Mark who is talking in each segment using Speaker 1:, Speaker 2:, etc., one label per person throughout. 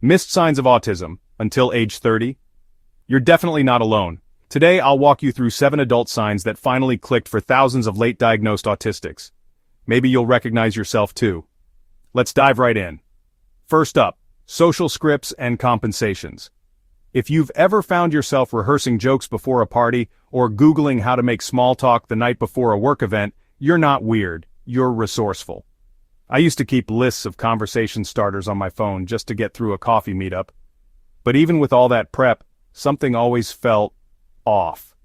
Speaker 1: Missed signs of autism, until age 30? You're definitely not alone. Today I'll walk you through 7 adult signs that finally clicked for thousands of late diagnosed autistics. Maybe you'll recognize yourself too. Let's dive right in. First up, social scripts and compensations. If you've ever found yourself rehearsing jokes before a party or Googling how to make small talk the night before a work event, you're not weird, you're resourceful. I used to keep lists of conversation starters on my phone just to get through a coffee meetup. But even with all that prep, something always felt off.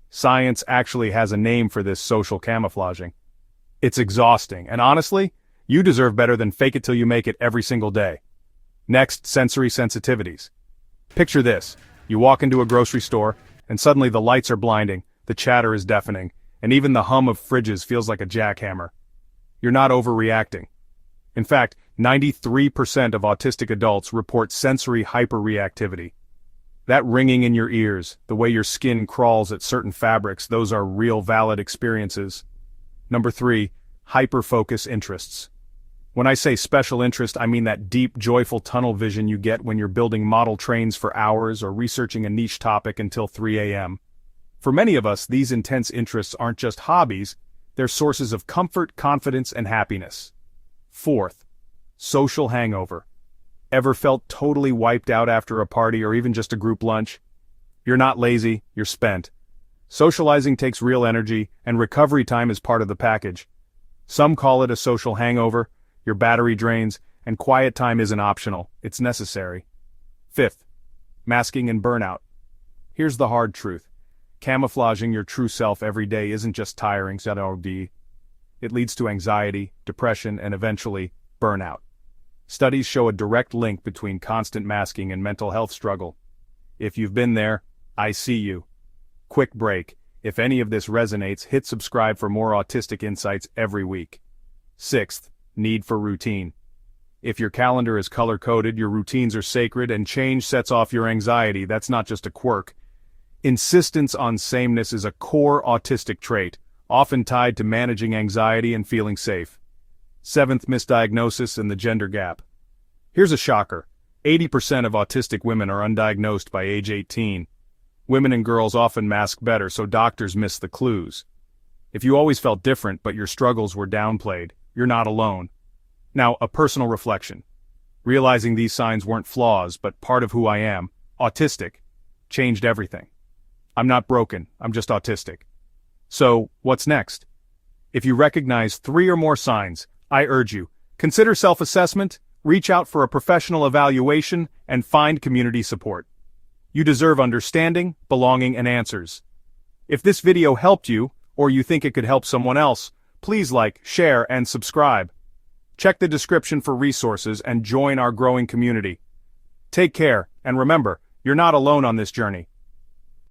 Speaker 1: Science actually has a name for this social camouflaging. It's exhausting, and honestly, you deserve better than fake it till you make it every single day. Next, sensory sensitivities. Picture this. You walk into a grocery store, and suddenly the lights are blinding, the chatter is deafening, and even the hum of fridges feels like a jackhammer. You're not overreacting. In fact, 93% of autistic adults report sensory hyperreactivity. That ringing in your ears, the way your skin crawls at certain fabrics, those are real valid experiences. Number 3, hyperfocus interests. When I say special interest, I mean that deep, joyful tunnel vision you get when you're building model trains for hours or researching a niche topic until 3 a.m. For many of us, these intense interests aren't just hobbies, they're sources of comfort, confidence, and happiness. Fourth, social hangover. Ever felt totally wiped out after a party or even just a group lunch? You're not lazy, you're spent. Socializing takes real energy, and recovery time is part of the package. Some call it a social hangover, your battery drains, and quiet time isn't optional, it's necessary. Fifth, masking and burnout. Here's the hard truth. Camouflaging your true self every day isn't just tiring, it leads to anxiety, depression, and eventually, burnout. Studies show a direct link between constant masking and mental health struggle. If you've been there, I see you. Quick break. If any of this resonates, hit subscribe for more autistic insights every week. Sixth, need for routine. If your calendar is color-coded, your routines are sacred, and change sets off your anxiety. That's not just a quirk. Insistence on sameness is a core autistic trait, often tied to managing anxiety and feeling safe. Seventh, misdiagnosis and the gender gap. Here's a shocker. 80% of autistic women are undiagnosed by age 18. Women and girls often mask better, so doctors miss the clues. If you always felt different but your struggles were downplayed, you're not alone. Now, a personal reflection. Realizing these signs weren't flaws, but part of who I am, autistic, changed everything. I'm not broken, I'm just autistic. So, what's next? If you recognize 3 or more signs, I urge you, consider self-assessment, reach out for a professional evaluation, and find community support. You deserve understanding, belonging, and answers. If this video helped you, or you think it could help someone else, please like, share, and subscribe. Check the description for resources and join our growing community. Take care, and remember, you're not alone on this journey.